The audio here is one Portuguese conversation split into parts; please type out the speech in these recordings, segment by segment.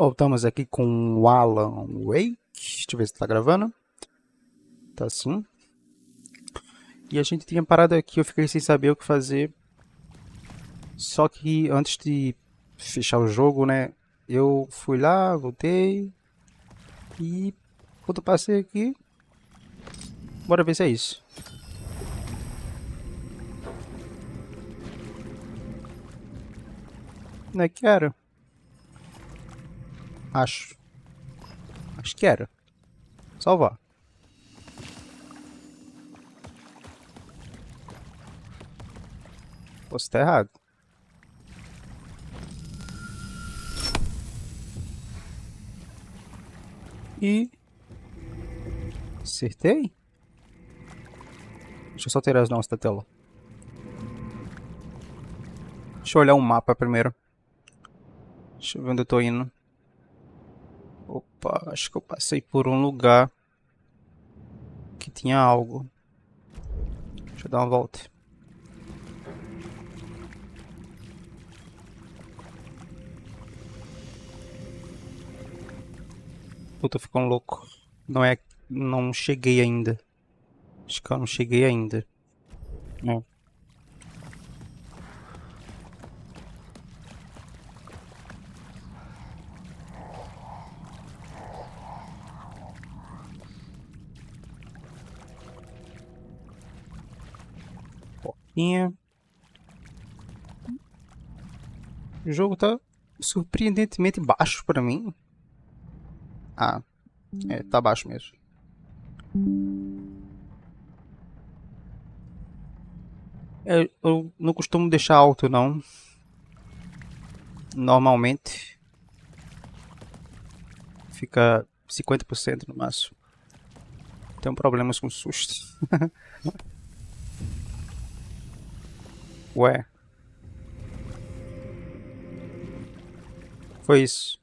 Voltamos aqui com o Alan Wake. Deixa eu ver se tá gravando. Tá sim. E a gente tinha parado aqui, eu fiquei sem saber o que fazer. Só que antes de fechar o jogo, né? Eu fui lá, voltei. E quando eu passei aqui, bora ver se é isso. Não é que era? Acho. Acho que era. Salvar. Posso estar errado. E... acertei? Deixa eu só tirar as notas da tela. Deixa eu olhar o mapa primeiro. Deixa eu ver onde eu tô indo. Opa, acho que eu passei por um lugar que tinha algo. Deixa eu dar uma volta. Eu tô ficando louco. Não é. Não cheguei ainda. Acho que eu não cheguei ainda. É. Porquinha. O jogo tá surpreendentemente baixo pra mim. Ah, é, tá baixo mesmo. É, eu não costumo deixar alto, não. Normalmente fica 50% no máximo. Tenho problemas com susto. Ué, foi isso.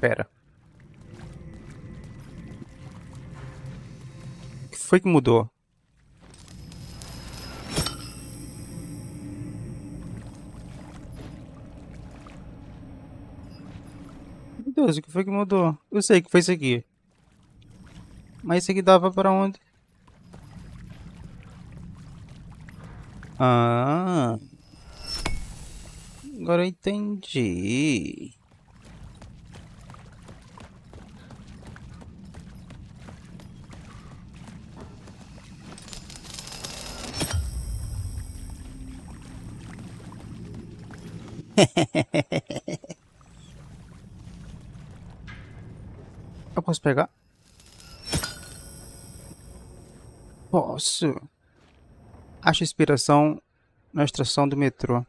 Pera. O que foi que mudou? Meu Deus, o que foi que mudou? Eu sei que foi isso aqui. Mas isso aqui dava pra onde? Ah, agora eu entendi. Eu posso pegar? Posso. Acho inspiração na estação do metrô.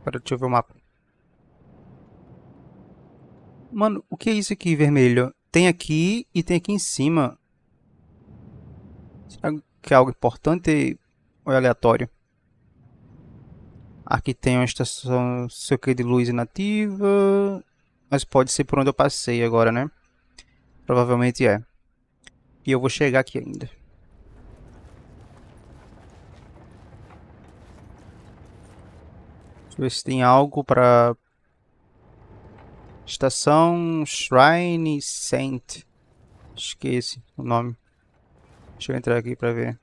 Para deixa eu ver o mapa. Mano, o que é isso aqui vermelho? Tem aqui e tem aqui em cima. Será que é algo importante ou é aleatório? Aqui tem uma estação, sei o que, de luz inativa. Mas pode ser por onde eu passei agora, né? Provavelmente é. E eu vou chegar aqui ainda. Deixa eu ver se tem algo pra... Estação Shrine Saint. Esqueci o nome. Deixa eu entrar aqui pra ver.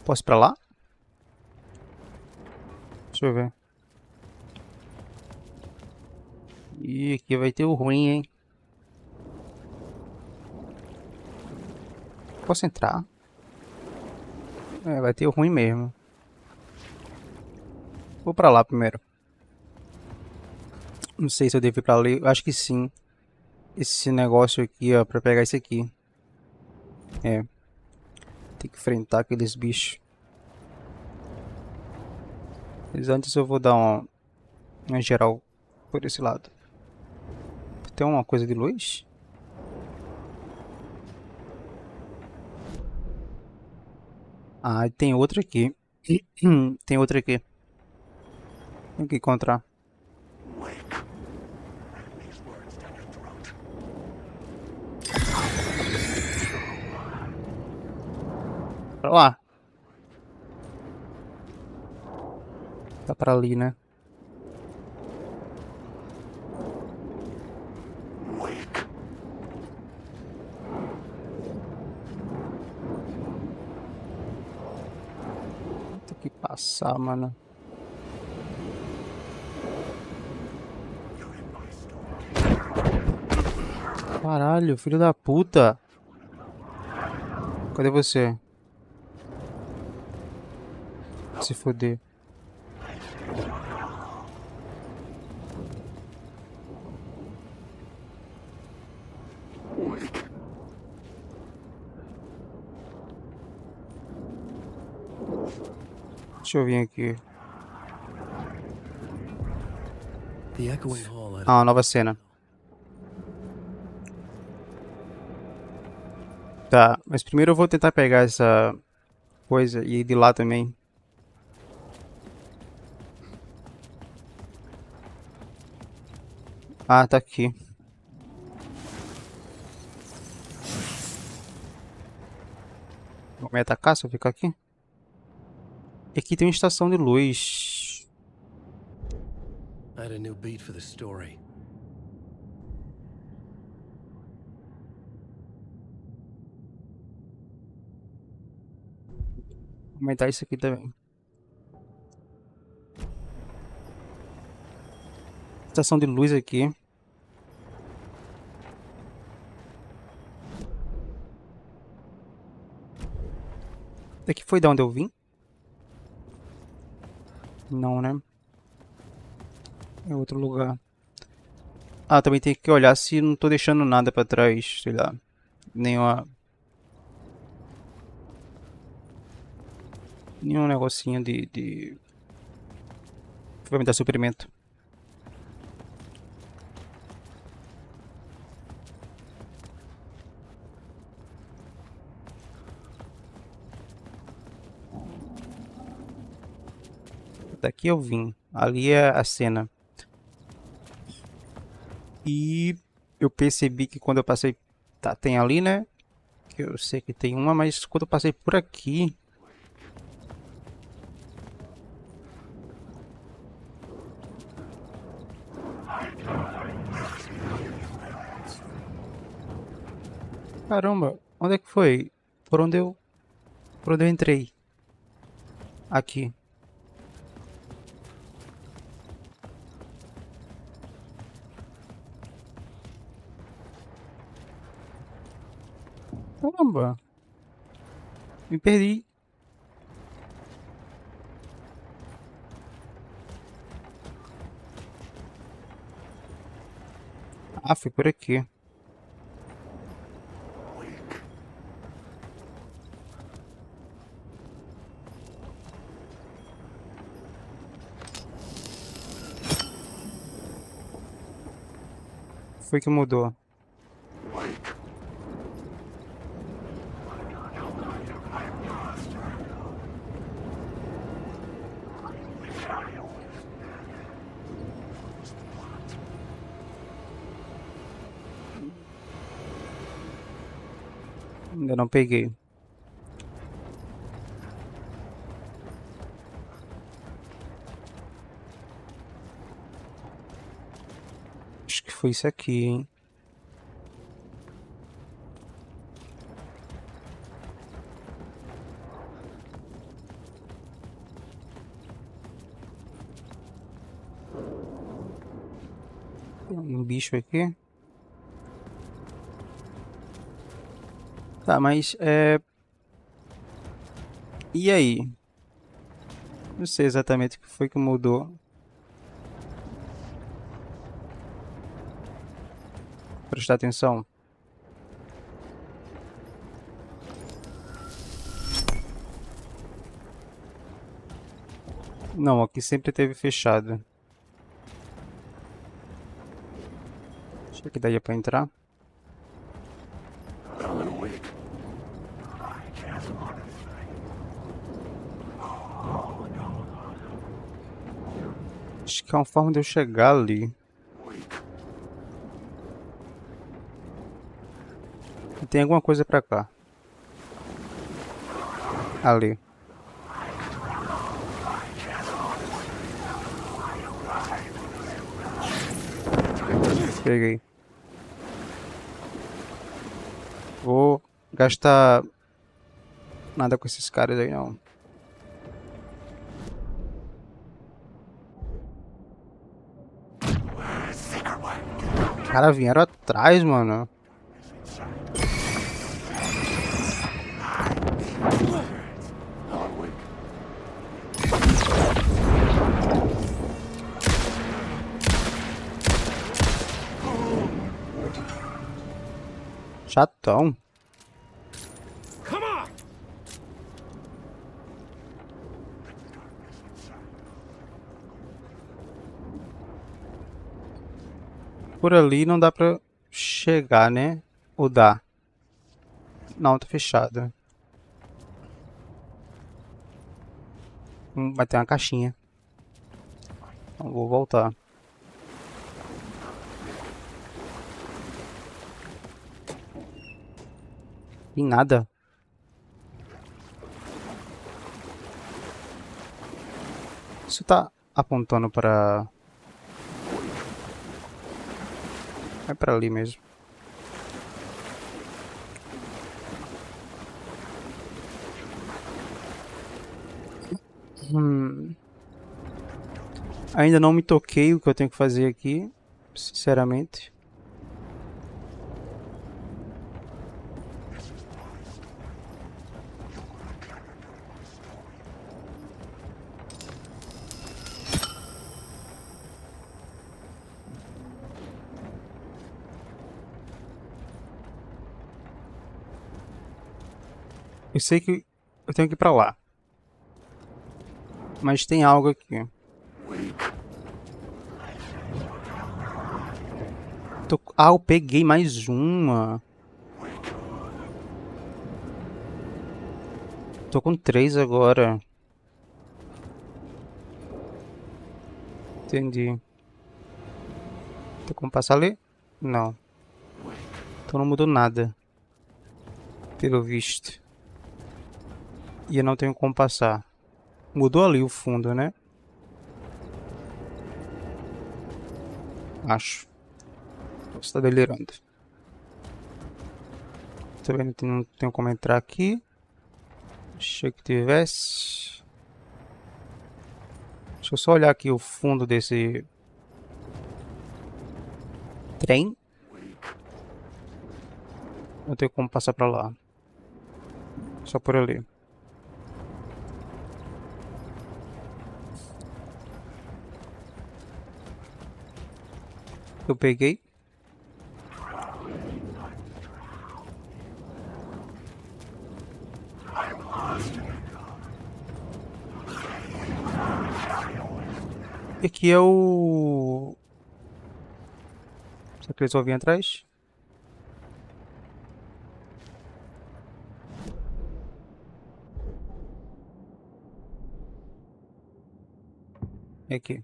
Posso ir pra lá? Deixa eu ver. Ih, aqui vai ter o ruim, hein? Posso entrar? É, vai ter o ruim mesmo. Vou pra lá primeiro. Não sei se eu devo ir pra ali. Eu acho que sim. Esse negócio aqui, ó, pra pegar isso aqui. É. Tem que enfrentar aqueles bichos. Mas antes eu vou dar uma geral por esse lado. Tem uma coisa de luz? Ah, e tem outra aqui. Tem outra aqui. Tem que encontrar. Pra lá. Tá pra ali, né? Tem que passar, mano. Caralho, filho da puta. Cadê você? Se foder. Deixa eu vir aqui. Ah, nova cena. Tá, mas primeiro eu vou tentar pegar essa coisa e ir de lá também. Ah, tá aqui. Vou me atacar se eu ficar aqui? E aqui tem uma estação de luz. I had a new beat for the story. Vou aumentar isso aqui também. Estação de luz aqui. Daqui foi da onde eu vim? Não, né? É outro lugar. Ah, também tem que olhar se não tô deixando nada pra trás, sei lá. Nenhuma... Nenhum negocinho de... Vai me dar suprimento. Daqui eu vim. Ali é a cena. E eu percebi que quando eu passei... Tá, tem ali, né? Que eu sei que tem uma, mas quando eu passei por aqui... Caramba, onde é que foi? Por onde eu entrei? Aqui. Caramba, me perdi. Ah, foi por aqui. Foi que mudou. Ainda não peguei. Acho que foi isso aqui, hein? Tem um bicho aqui. Tá, mas e aí? Não sei exatamente o que foi que mudou. Prestar atenção. Não, aqui sempre teve fechado. Acho que daí é pra entrar. Acho que é uma forma de eu chegar ali. Tem alguma coisa pra cá. Ali. Peguei. Vou gastar nada com esses caras aí, não. Cara, vieram atrás, mano. Chatão. Por ali não dá pra chegar, né? Ou dá? Não, tá fechada. Vai ter uma caixinha. Então vou voltar. Tem nada. Isso tá apontando pra... É pra ali mesmo. Ainda não me toquei o que eu tenho que fazer aqui, sinceramente. Eu sei que eu tenho que ir pra lá. Mas tem algo aqui. Ah, eu peguei mais uma. Tô com 3 agora. Entendi. Tem como passar ali? Não. Então não mudou nada. Pelo visto. E eu não tenho como passar. Mudou ali o fundo, né? Acho. Você tá delirando. Também não tenho como entrar aqui. Achei que tivesse. Deixa eu só olhar aqui o fundo desse trem. Não tenho como passar pra lá. Só por ali. Eu peguei. E aqui é o... Será que eles vão vir atrás? É aqui.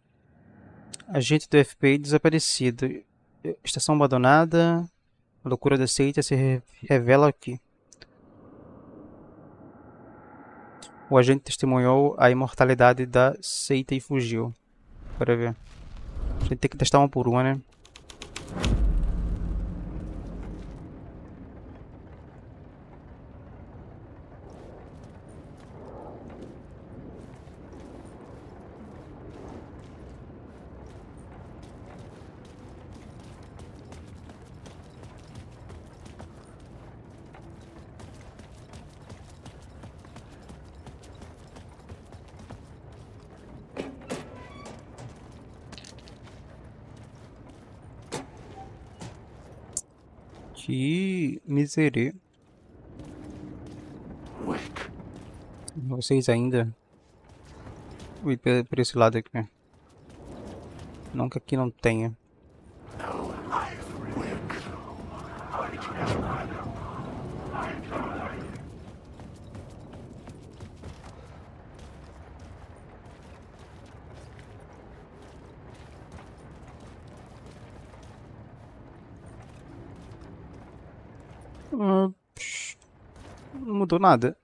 Agente do FBI desaparecido. Estação abandonada. A loucura da seita se revela aqui. O agente testemunhou a imortalidade da seita e fugiu. Bora ver. A gente tem que testar uma por uma, né? Que miserê. Vocês ainda. Ui, por esse lado aqui. Não que aqui não tenha. Não mudou nada.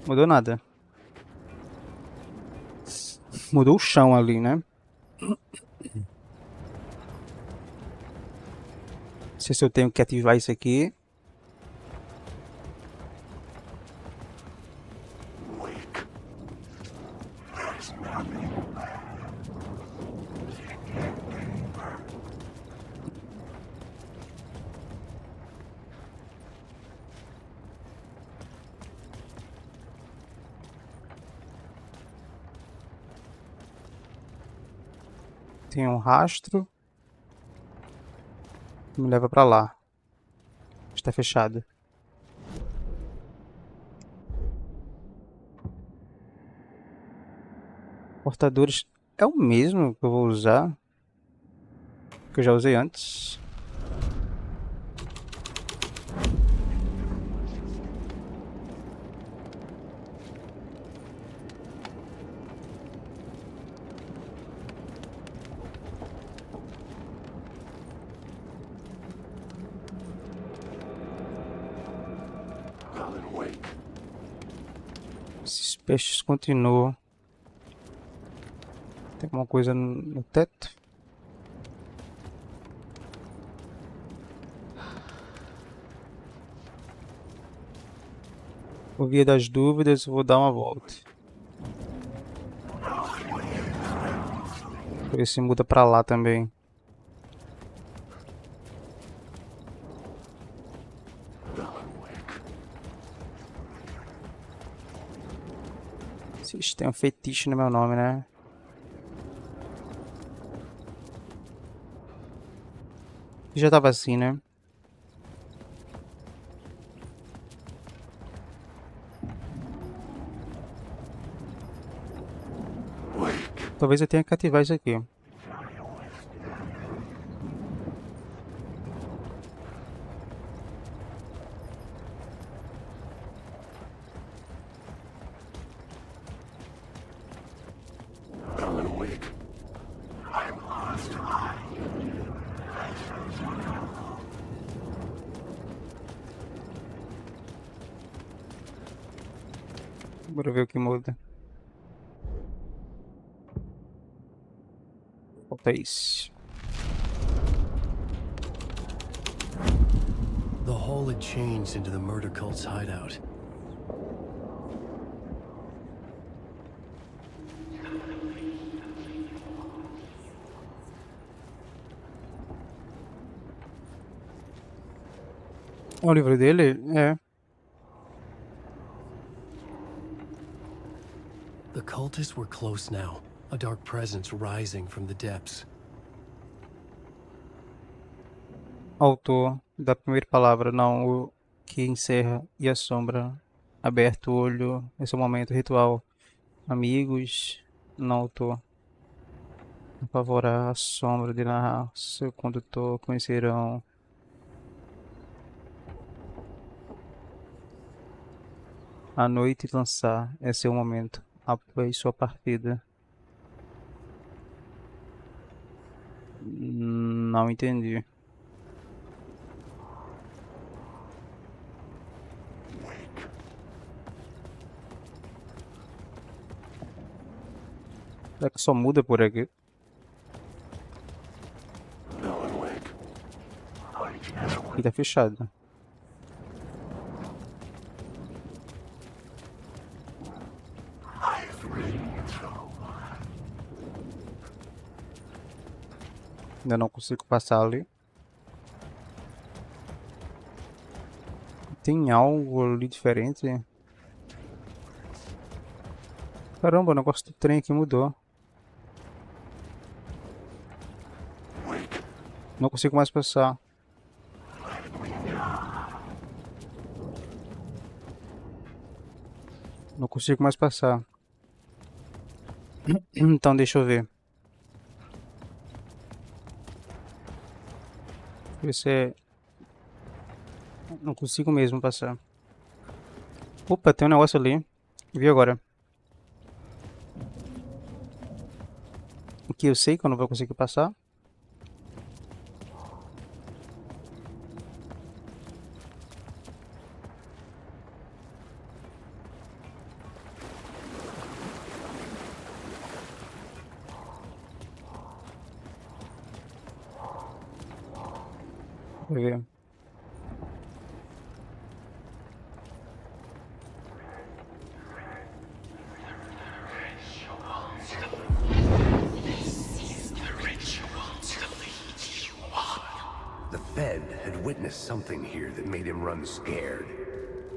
Mudou nada. Mudou o chão ali, né? Não sei se eu tenho que ativar isso aqui. Tem um rastro que me leva pra lá. Está fechado. Portadores é o mesmo que eu vou usar, que eu já usei antes. Esses peixes continuam. Tem alguma coisa no teto? Por via das dúvidas, vou dar uma volta. Por ver se muda pra lá também. Vocês têm um fetiche no meu nome, né? Já tava assim, né? Talvez eu tenha que ativar isso aqui. Bora ver o que muda. Falta isso. The hole had changed into the murder cult's hideout. É o livro dele? É. The cultists were close now, a dark presence rising from the depths. Autor da primeira palavra, não o que encerra e a sombra. Aberto o olho. Esse é o momento ritual. Amigos, não autor. Apavorar a sombra de narrar. Seu condutor conhecerão. A noite lançar. Esse é o momento. Após sua partida. Não entendi. Será que só muda por aqui? E tá fechado. Ainda não consigo passar ali. Tem algo ali diferente? Caramba, o negócio do trem aqui mudou. Não consigo mais passar. Não consigo mais passar. Então deixa eu ver. Ver se é... Não consigo mesmo passar. Opa, tem um negócio ali. Vi agora. O que eu sei que eu não vou conseguir passar. Vai ver. The Fed had witnessed something here that made him run scared.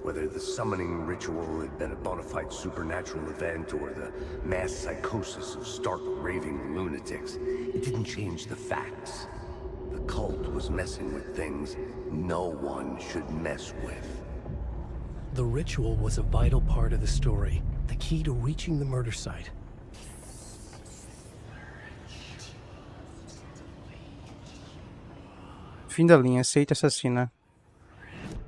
Whether the summoning ritual had been a bona fide supernatural event or the mass psychosis of stark raving lunatics, it didn't change the facts. The cult was messing with things no one should mess with. The ritual was a vital part of the story, the key to reaching the murder site. Fim da linha. Aceita assassina.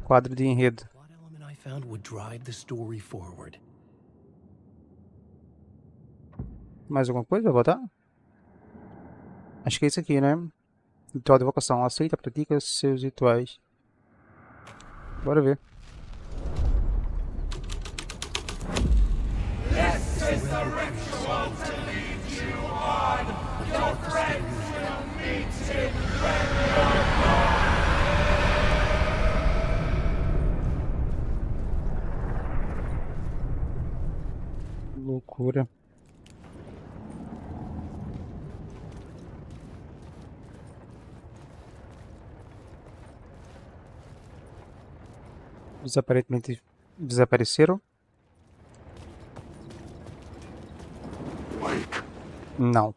Quadro de enredo. What element I found would drive the story forward? Mais alguma coisa? Vou botar? Acho que é isso aqui, né? Ritual de evocação. Aceita, pratica seus rituais. Bora ver. Loucura. Eles aparentemente desapareceram. Não.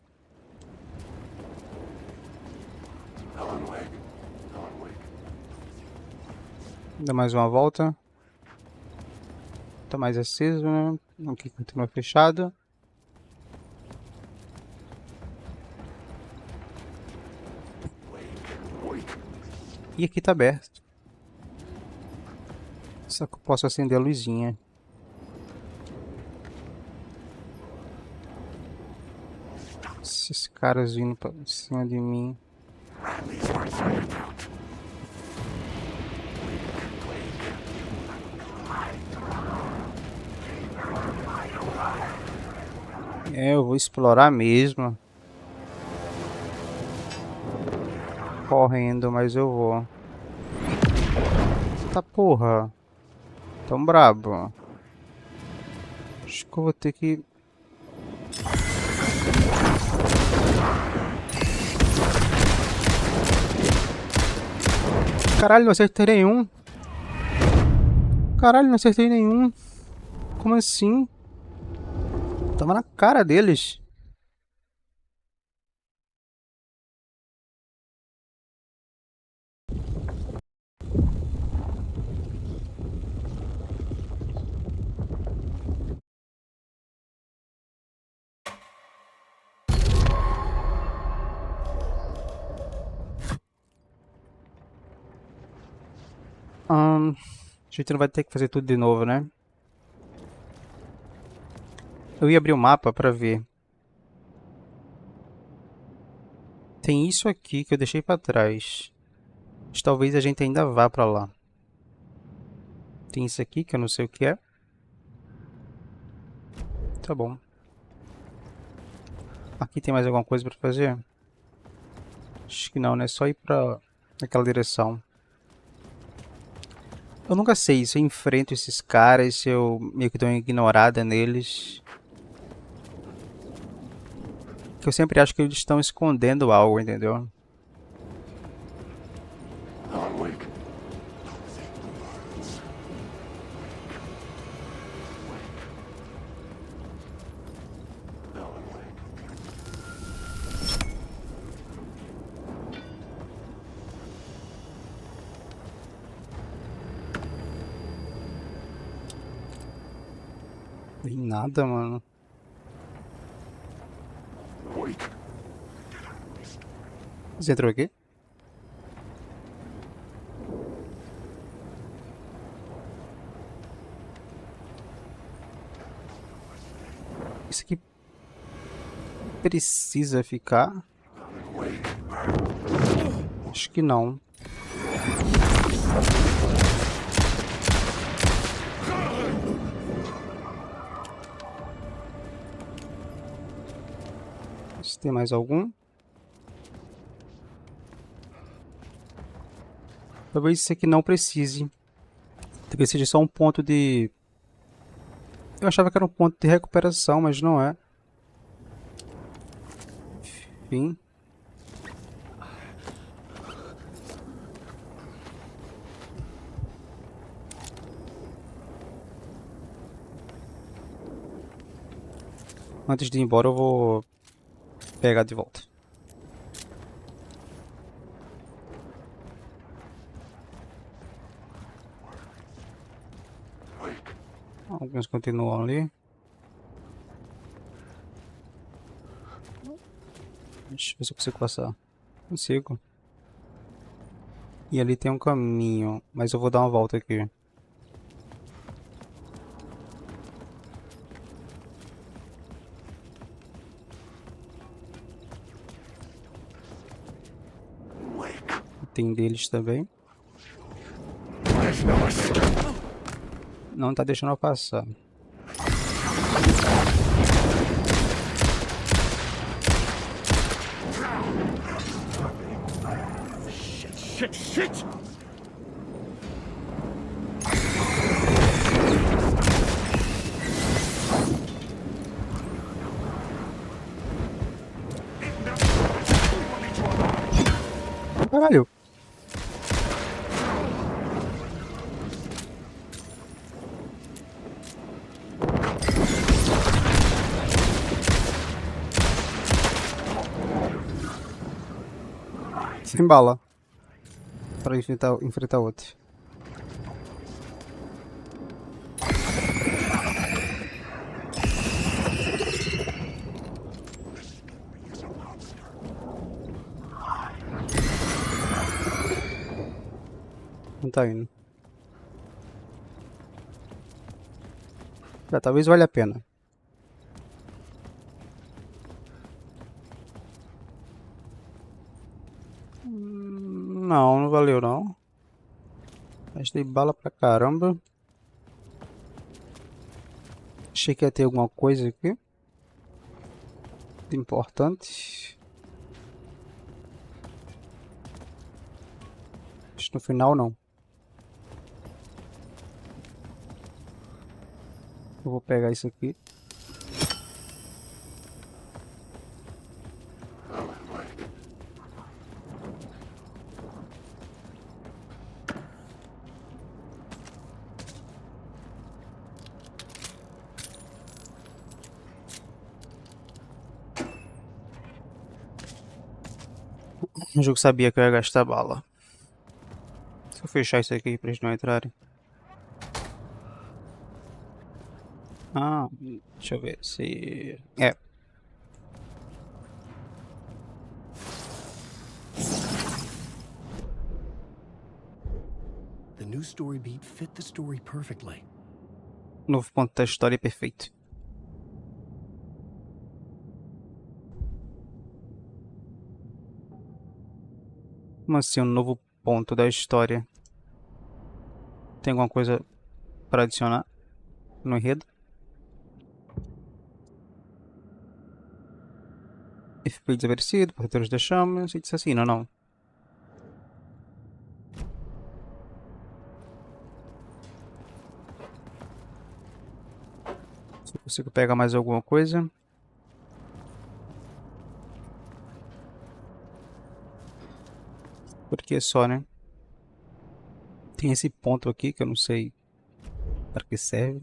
Dá mais uma volta. Tá mais aceso, né? Aqui continua fechado. E aqui tá aberto. Só que eu posso acender a luzinha. Esses caras vindo pra cima de mim. É, eu vou explorar mesmo. Correndo, mas eu vou. Tá porra. Tão brabo. Acho que eu vou ter que... Caralho, não acertei nenhum. Caralho, não acertei nenhum. Como assim? Tava na cara deles. A gente não vai ter que fazer tudo de novo, né? Eu ia abrir o mapa pra ver. Tem isso aqui que eu deixei pra trás. Mas talvez a gente ainda vá pra lá. Tem isso aqui que eu não sei o que é. Tá bom. Aqui tem mais alguma coisa pra fazer? Acho que não, né? Só ir pra aquela direção. Eu nunca sei se eu enfrento esses caras, se eu meio que dou uma ignorada neles. Que eu sempre acho que eles estão escondendo algo, entendeu? Tem nada, mano. Você entrou aqui? Isso aqui precisa ficar? Acho que não. Se tem mais algum? Talvez isso aqui não precise. Talvez seja só um ponto de... Eu achava que era um ponto de recuperação, mas não é. Enfim. Antes de ir embora eu vou pegar de volta. Alguns continuam ali. Deixa eu ver se eu consigo passar. Consigo. E ali tem um caminho, mas eu vou dar uma volta aqui. Tem deles também. Não tá deixando eu passar. Shit! Caralho. Sem bala. Para enfrentar outro. Não tá indo. Já, talvez valha a pena. Não, não valeu não. Gastei bala pra caramba. Achei que ia ter alguma coisa aqui de importante. Acho que no final não. Eu vou pegar isso aqui. O jogo sabia que eu ia gastar bala. Se eu fechar isso aqui pra eles não entrarem. Ah, deixa eu ver se... É. The new story beat fit the story perfectly. Novo ponto da história perfeito. Como assim, um novo ponto da história? Tem alguma coisa para adicionar no enredo? FBI desaparecido, portadores das chamas, e disse assim, não. Se eu consigo pegar mais alguma coisa. Por que só, né? Tem esse ponto aqui que eu não sei para que serve.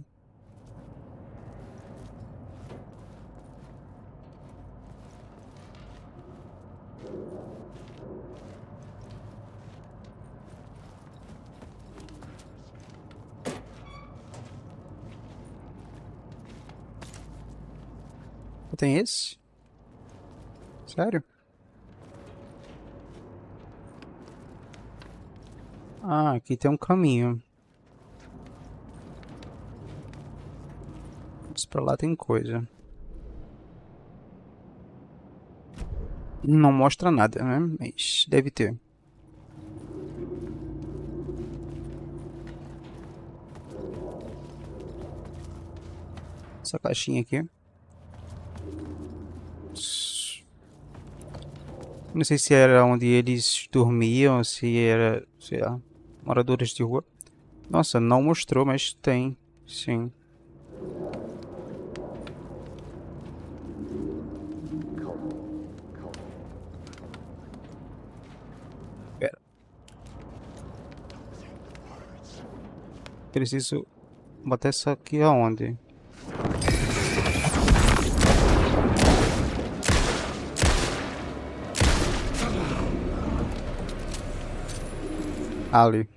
Tem esse? Sério? Ah, aqui tem um caminho. Mas pra lá tem coisa. Não mostra nada, né? Mas deve ter. Essa caixinha aqui. Não sei se era onde eles dormiam, se era, sei lá. Moradores de rua. Nossa, não mostrou, mas tem. Sim. Pera. Preciso botar essa aqui aonde? Ali.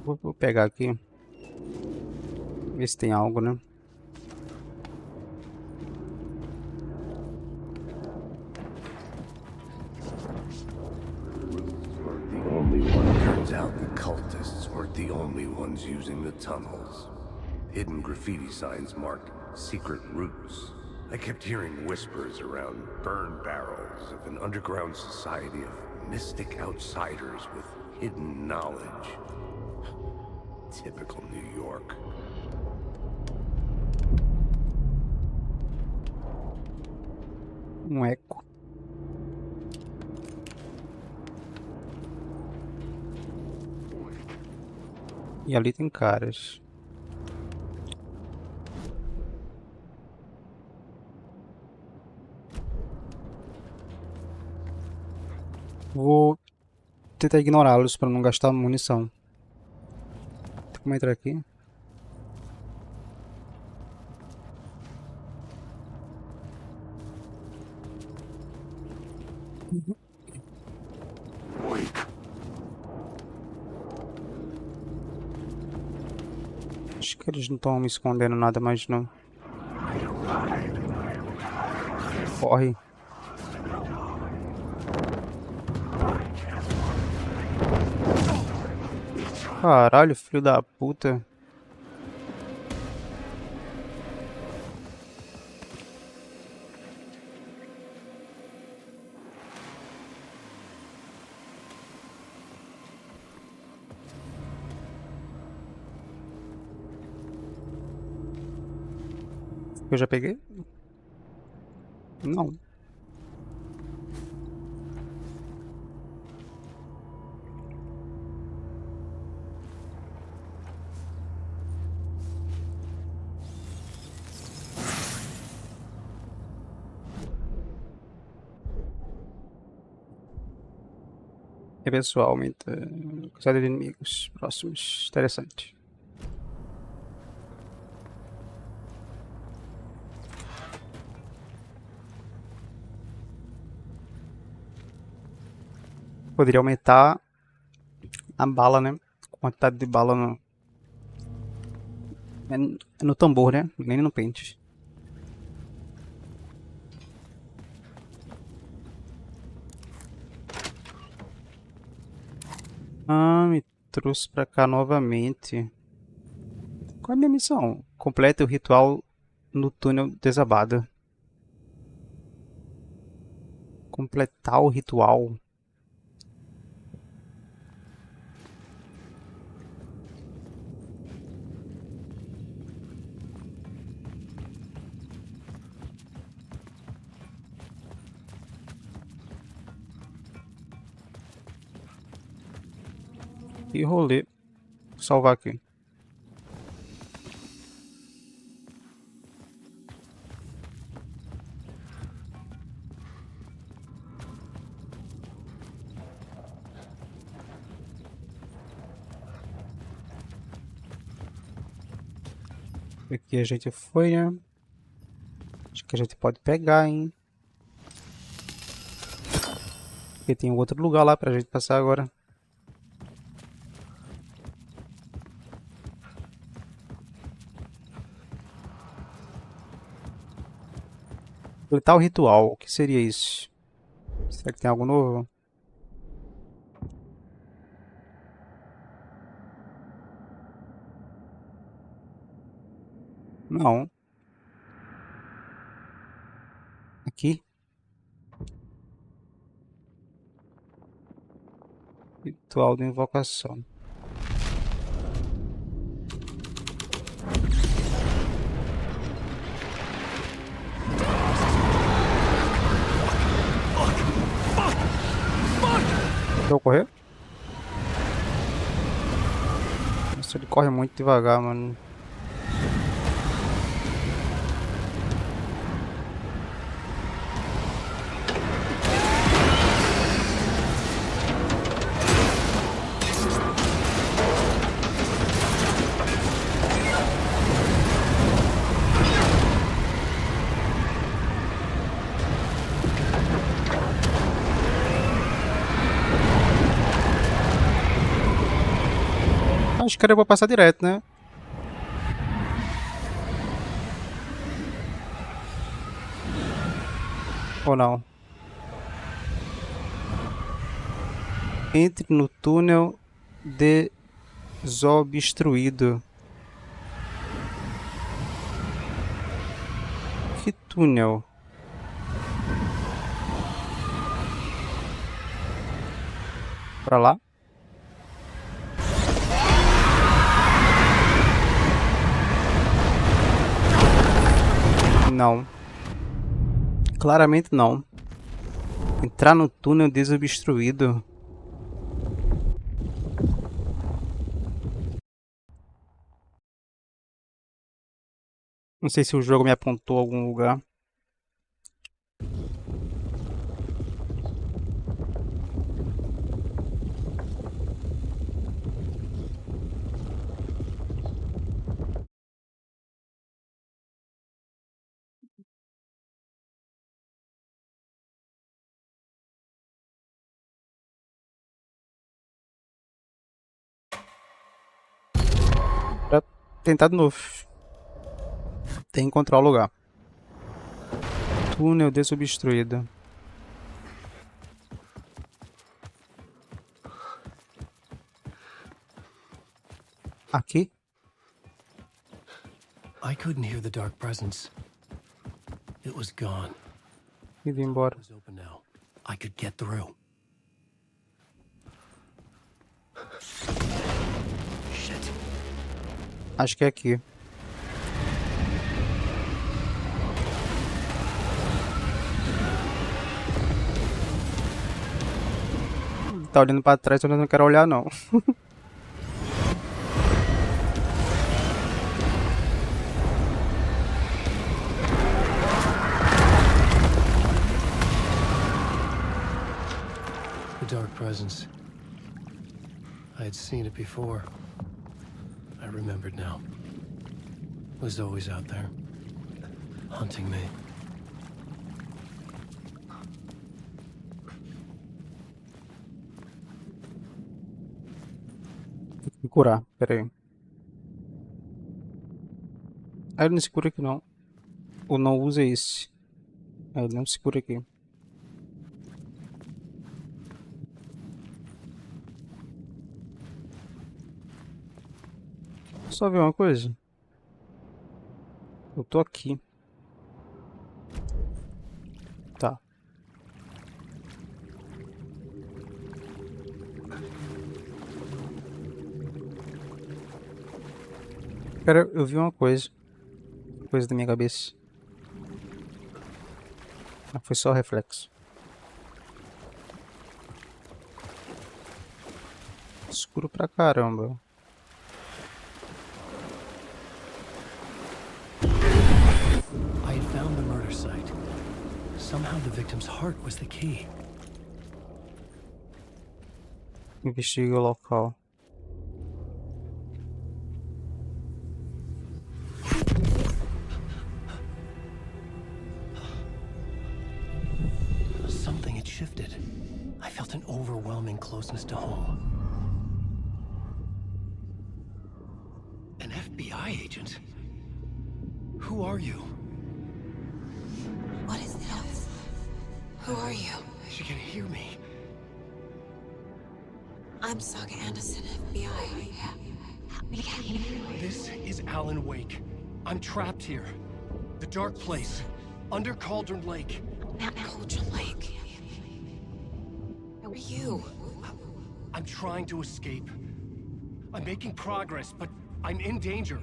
Vou pegar aqui. Ver se tem algo, né? Turns out the cultists weren't the only ones using the tunnels. Hidden graffiti signs marked secret routes. I kept hearing whispers around burn barrels of an underground society of mystic outsiders with hidden knowledge. Typical New York. Um eco. E ali tem caras. Vou tentar ignorá-los para não gastar munição. Tem como entrar aqui? Acho que eles não estão me escondendo nada mais não. Corre. Caralho, filho da puta. Eu já peguei? Não. E pessoal, aumenta a quantidade de inimigos próximos. Interessante. Poderia aumentar a bala, né? A quantidade de bala no... É no tambor, né? Nem no pente. Ah, me trouxe pra cá novamente. Qual é a minha missão? Complete o ritual no túnel desabado. Completar o ritual. Que rolê. Vou salvar aqui. Aqui a gente foi, né? Acho que a gente pode pegar, hein? Porque tem outro lugar lá pra gente passar agora. Completar o ritual. O que seria isso? Será que tem algo novo? Não. Aqui. Ritual de invocação. eu correr? Nossa, ele corre muito devagar, mano. Acho que eu vou passar direto, né? Ou não? Entre no túnel desobstruído. Que túnel? Pra lá? Não. Claramente não. Entrar no túnel desobstruído. Não sei se o jogo me apontou a algum lugar. Pra tentar de novo. Tem que encontrar o lugar. Túnel desobstruído. Aqui? I couldn't hear the dark presence. It was gone. E vim embora. It was open now. I could get through. Shit. Acho que é aqui. Tá olhando pra trás, eu não quero olhar não. The dark presence. I had seen it before. I remembered now. It was always out there, hunting me. Tem que me curar, pera aí. Ah, ele não se cura aqui não. Ou não usa esse. Ah, ele não se cura aqui. Só ver uma coisa. Eu tô aqui. Tá. Cara, eu vi uma coisa. Coisa da minha cabeça. Ah, foi só reflexo. Escuro pra caramba. I had found the murder site. Somehow the victim's heart was the key. Investigue o local. Something had shifted. I felt an overwhelming closeness to home. An FBI agent? Who are you? What is this? Who are you? She can hear me. I'm Saga Anderson, FBI. Help me get you. This is Alan Wake. I'm trapped here. The dark place. Under Cauldron Lake. At Cauldron Lake. Who are you? I'm trying to escape. I'm making progress, but I'm in danger.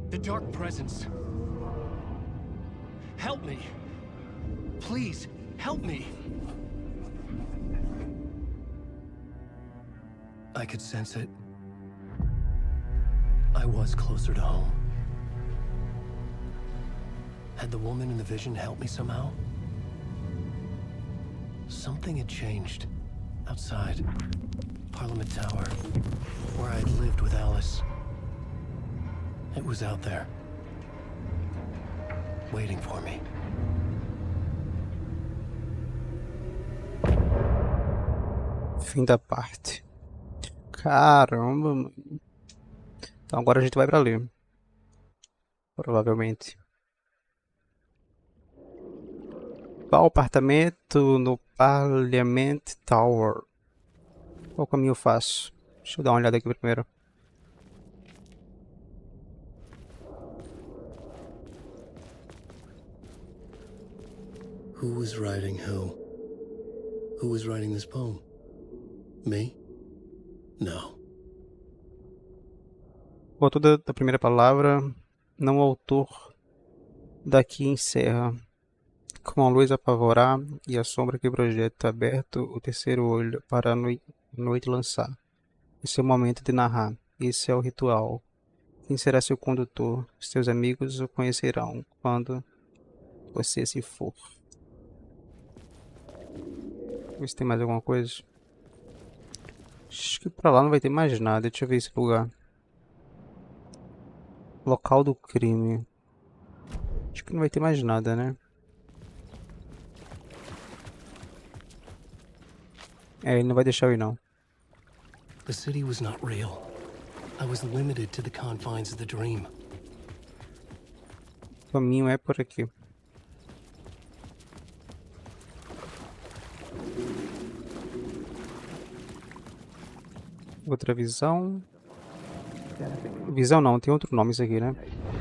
The dark presence. Help me. Please, help me. I could sense it. I was closer to home. Had the woman in the vision helped me somehow? Something had changed. Outside. Parliament Tower. Where I'd lived with Alice. It was out there. Waiting for me. Fim da parte. Caramba, mano. Então agora a gente vai pra ali. Provavelmente. Qual apartamento no Parliament Tower? Qual caminho eu faço? Deixa eu dar uma olhada aqui primeiro. Who was writing who? Who was writing this poem? Me? No. O autor da primeira palavra, não o autor daqui encerra. Com a luz apavorar e a sombra que projeta aberto o terceiro olho para a noite lançar. Esse é o momento de narrar. Esse é o ritual. Quem será seu condutor? Seus amigos o conhecerão quando você se for. Ver se tem mais alguma coisa. Acho que pra lá não vai ter mais nada. Deixa eu ver esse lugar. Local do crime. Acho que não vai ter mais nada, né? É, ele não vai deixar eu ir, não. The city was not real. I was limited to the confines of the dream. O caminho é por aqui. Outra visão. Visão não, tem outro nome isso aqui, né?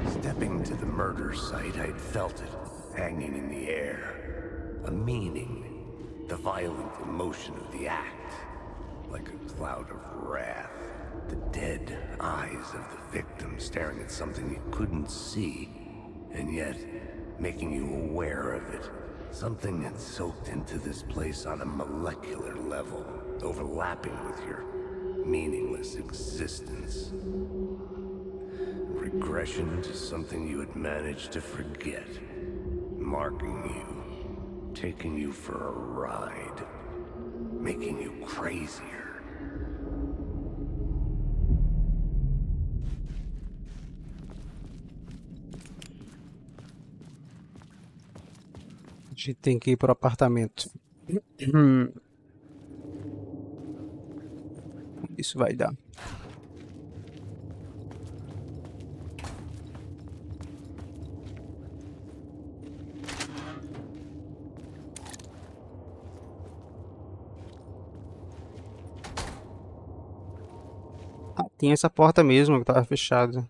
Stepping to the murder site, I'd felt it hanging in the air. A meaning. The violent emotion of the act. Like a cloud of wrath. The dead eyes of the victim staring at something you couldn't see. And yet, making you aware of it. Something had soaked into this place on a molecular level. Overlapping with your meaningless existence. Regression to something you had managed to forget. Marking you. Taking you for a ride. Making you crazier. A gente tem que ir pro apartamento. Isso vai dar. Ah, tem essa porta mesmo que tava fechada.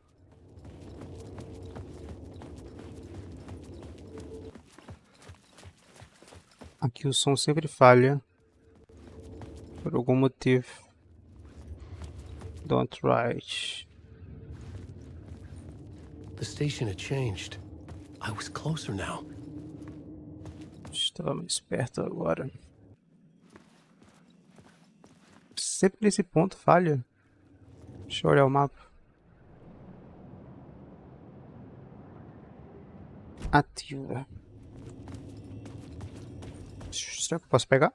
Aqui o som sempre falha. Por algum motivo. Don't write. The station had changed. I was closer now. Estava mais perto agora. Sempre nesse ponto falha. Deixa eu olhar o mapa. Ativa. Será que eu posso pegar?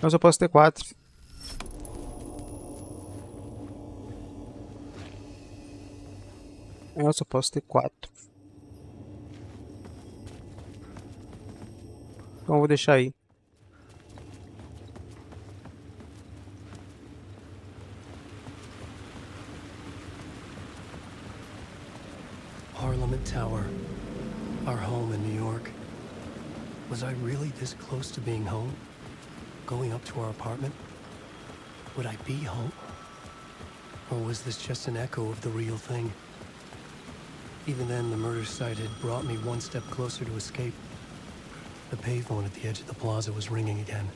Eu só posso ter 4. Eu só posso ter 4. Então eu vou deixar aí. Parliament Tower. Our home in New York. Was I really this close to being home? Going up to our apartment? Would I be home? Or was this just an echo of the real thing? Even then, the murder site had brought me one step closer to escape. The payphone at the edge of the plaza was ringing again.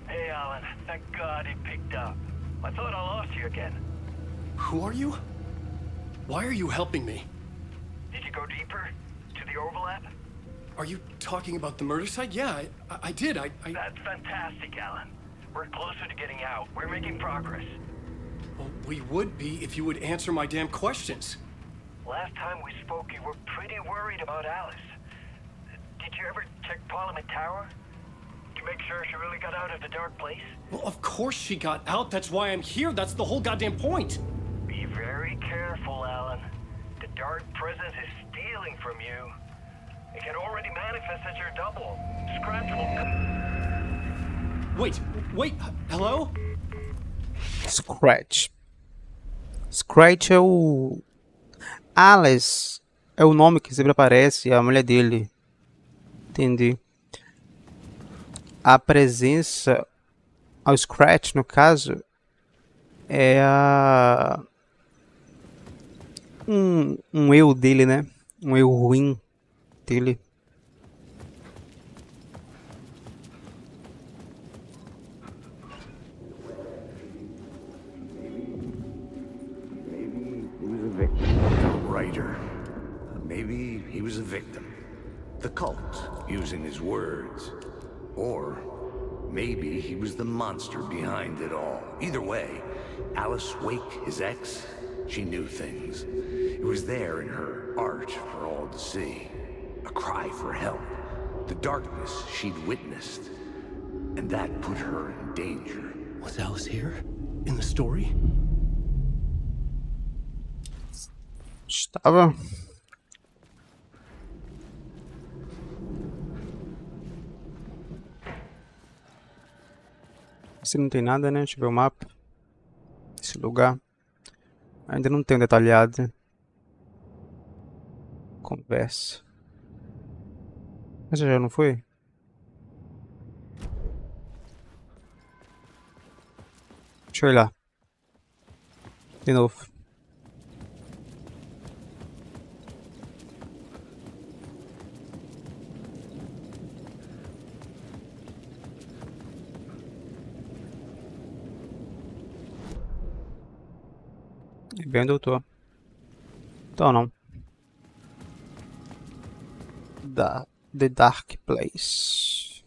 Hey, Alan. Thank God he picked up. I thought I lost you again. Who are you? Why are you helping me? Did you go deeper? To the overlap? Are you talking about the murder site? Yeah, I did. I... That's fantastic, Alan. We're closer to getting out. We're making progress. Well, we would be if you would answer my damn questions. Last time we spoke, you were pretty worried about Alice. Did you ever check Parliament Tower? To make sure she really got out of the dark place? Well, of course she got out. That's why I'm here. That's the whole goddamn point. Be very careful, Alan. The dark presence is stealing from you. It can already manifest as your double. Scratch will come. Wait, hello? Scratch. Scratch é o... Alice é o nome que sempre aparece, a mulher dele. Entendi. A presença... ao Scratch, no caso, é a... um eu dele, né? Um eu ruim dele. Writer. Maybe he was a victim. The cult, using his words. Or maybe he was the monster behind it all. Either way, Alice Wake, his ex, she knew things. It was there in her art for all to see. A cry for help. The darkness she'd witnessed. And that put her in danger. Was Alice here? In the story? Estava. Se não tem nada, né? Deixa eu ver o mapa. Esse lugar. Ainda não tem um detalhado. Conversa. Mas já não foi? Deixa eu ir lá. De novo. Bem onde eu tô. Então não. The Dark Place.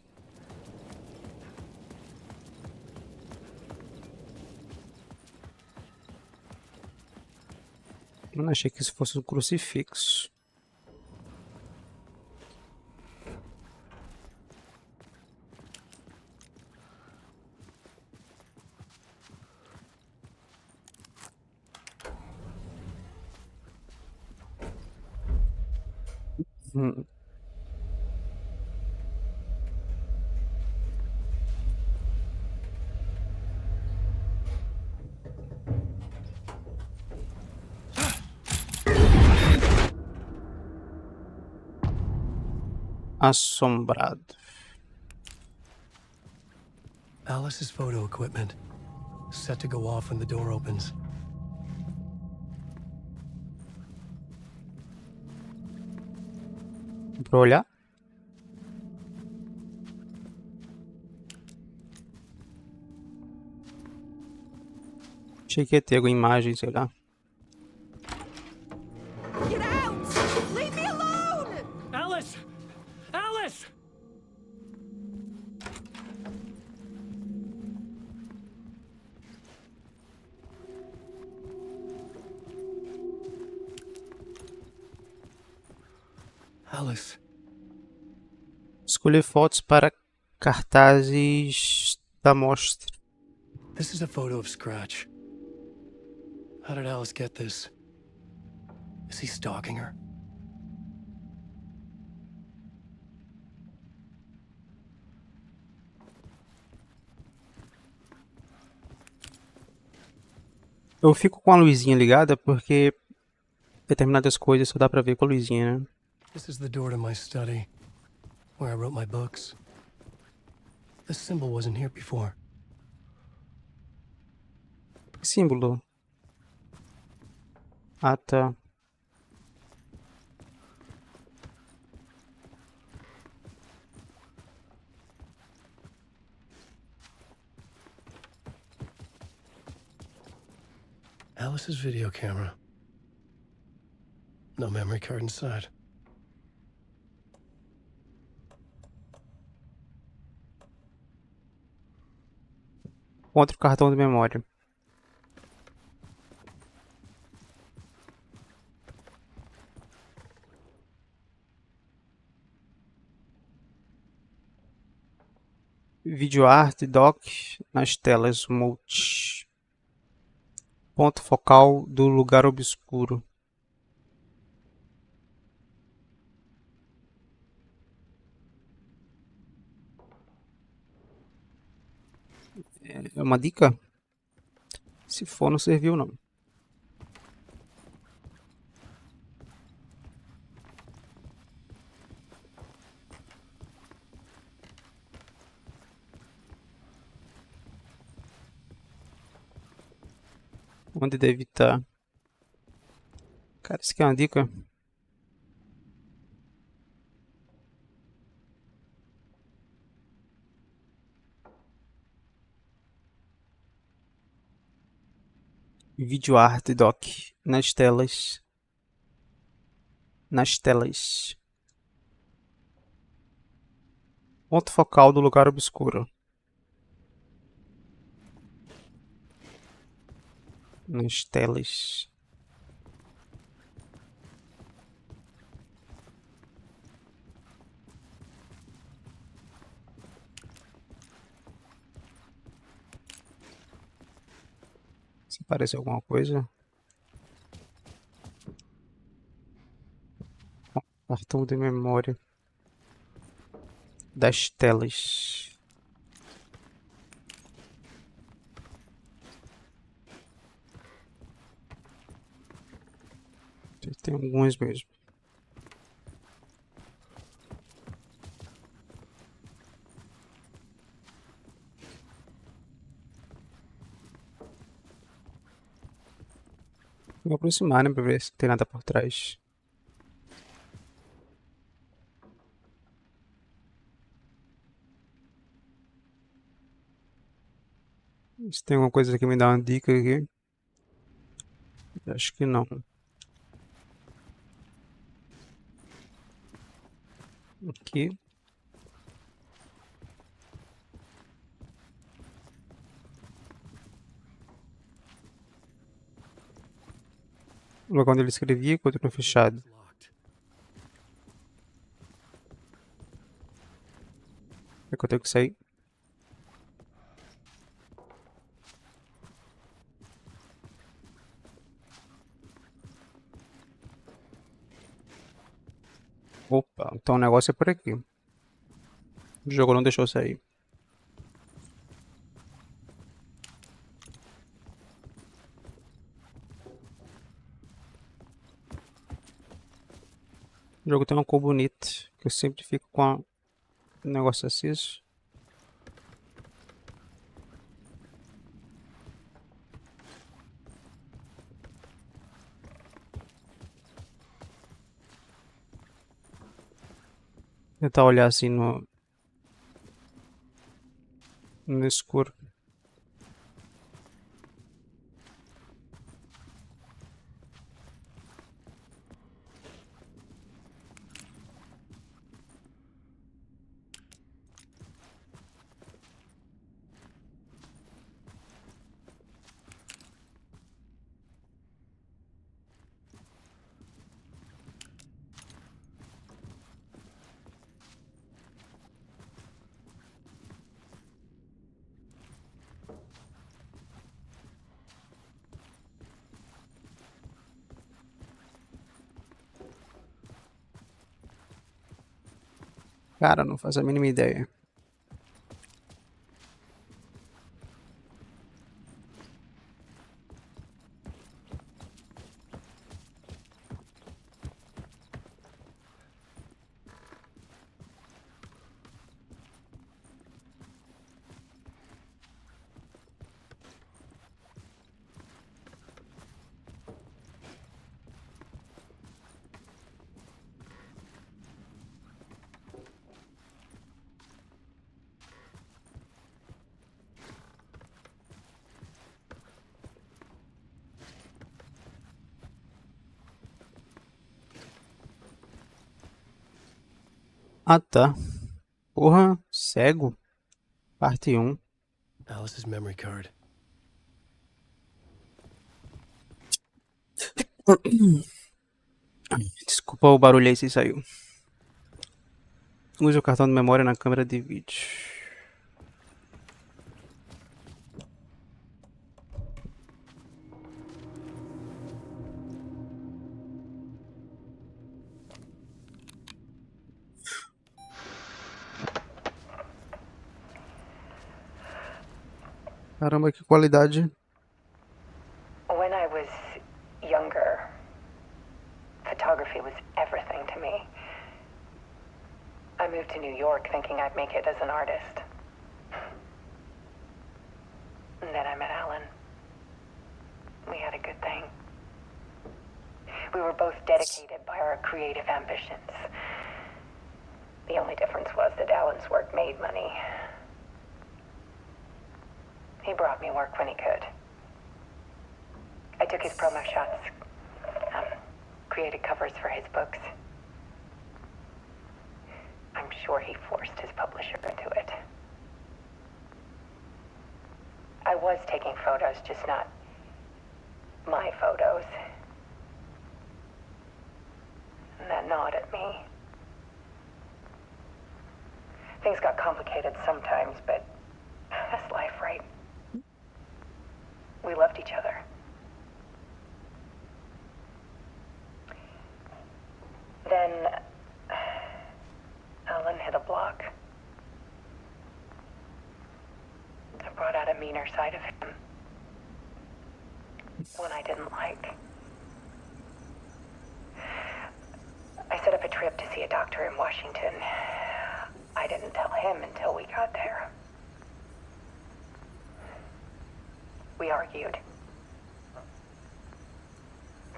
Eu não achei que isso fosse um crucifixo. Hum. Assombrado. Alice's photo equipment. Set to go off when the door opens. Pra olhar? Achei que ia ter alguma imagem, sei lá. Get out! Leave me alone! Alice! Alice! Alice. Escolher fotos para cartazes da mostra. This is a photo of Scratch. How did Alice get this? Is he stalking her? Eu fico com a luzinha ligada porque determinadas coisas só dá pra ver com a luzinha, né? This is the door to my study, where I wrote my books. This symbol wasn't here before. Que símbolo? Ah, tá. Alice's video camera. No memory card inside. Outro cartão de memória. Vídeo arte doc nas telas multi. Ponto focal do lugar obscuro. É uma dica? Se for, não serviu não. Onde deve estar? Cara, isso aqui é uma dica. Vídeo arte doc nas telas. Nas telas. Ponto focal do lugar obscuro. Nas telas. Se parece alguma coisa. Cartão de memória. Das telas. Tem alguns mesmo. Vou aproximar, né, pra ver se não tem nada por trás. Se tem alguma coisa que me dá uma dica aqui. Acho que não. Aqui. O lugar onde ele escrevia continua fechado. Locked. É que eu tenho que sair. Opa, então o negócio é por aqui. O jogo não deixou eu sair. O jogo tem uma cor bonita, que eu sempre fico com um negócio aceso. Tentar olhar assim no escuro. Cara, não faço a mínima ideia. Ah, tá. Porra, cego. Parte 1. Alice's memory card. Desculpa o barulho aí se saiu. Use o cartão de memória na câmera de vídeo. Caramba, que qualidade. When I was younger, photography was everything to me. I moved to New York thinking I'd make it as an artist. And then I met Alan. We had a good thing. We were both dedicated by our creative ambitions. The only difference was that Alan's work made money. He brought me work when he could. I took his promo shots, created covers for his books. I'm sure he forced his publisher into it. I was taking photos, just not my photos. And that gnawed at me. Things got complicated sometimes, but that's life, right? We loved each other. Then Alan hit a block. I brought out a meaner side of him. One I didn't like. I set up a trip to see a doctor in Washington. I didn't tell him until we got there. We argued.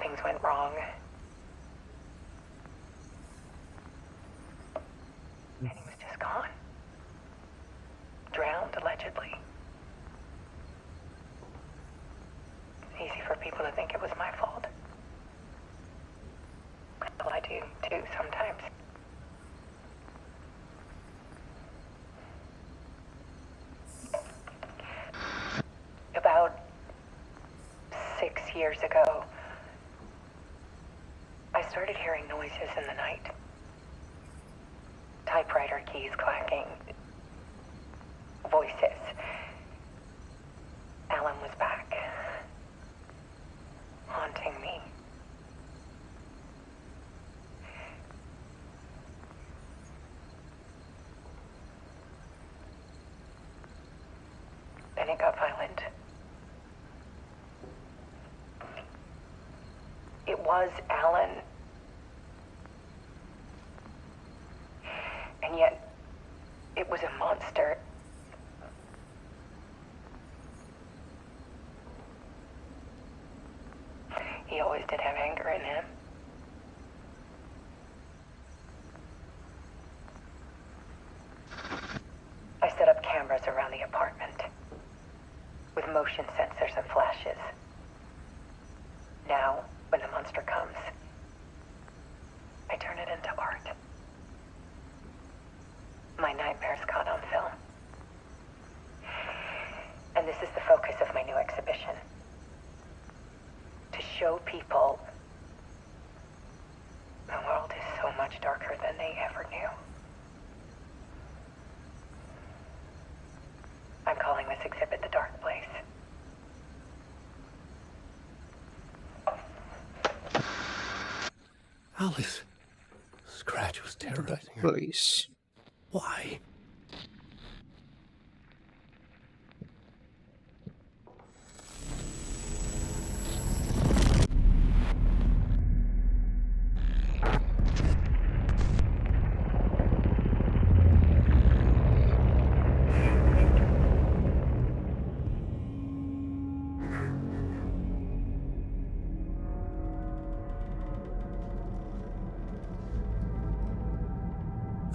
Things went wrong. And he was just gone. Drowned, allegedly. It's easy for people to think it was my fault. Well, I do, too, sometimes. About 6 years ago, I started hearing noises in the night. Typewriter keys clacking. Voices. Alan was back. Haunting me. Then it got violent. It was Alan. And yet, it was a monster. He always did have anger in him. I set up cameras around the apartment with motion sensors and flashes. Now, when the monster comes, I turn it into art. My nightmares caught on film. And this is the focus of my new exhibition. To show people the world is so much darker than they ever knew. I'm calling this exhibit The Dark Place. Alice. Scratch was terrorizing her. Place. Why?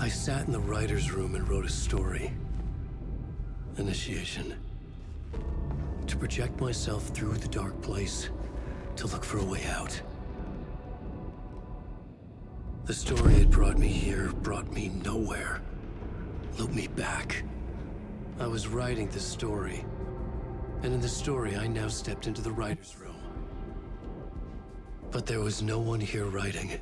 I sat in the writer's room and wrote a story. Initiation. To project myself through the dark place, to look for a way out. The story that brought me here brought me nowhere. Looped me back. I was writing the story. And in the story, I now stepped into the writer's room. But there was no one here writing it.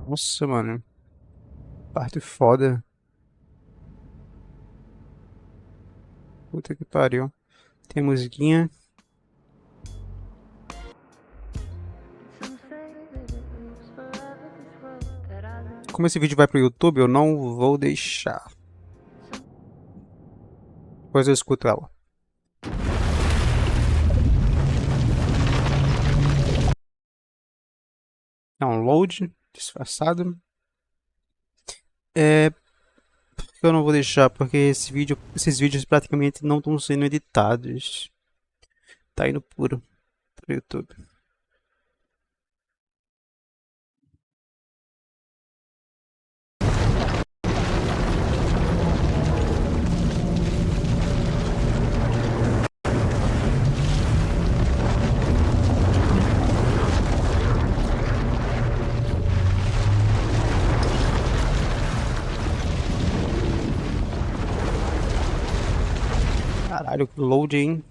Nossa, mano. Parte foda. Puta que pariu. Tem musiquinha. Como esse vídeo vai pro YouTube, eu não vou deixar. Depois eu escuto ela. Download, disfarçado. Eu não vou deixar porque esses vídeos praticamente não estão sendo editados. Tá indo puro pro YouTube. Caralho, que load, hein?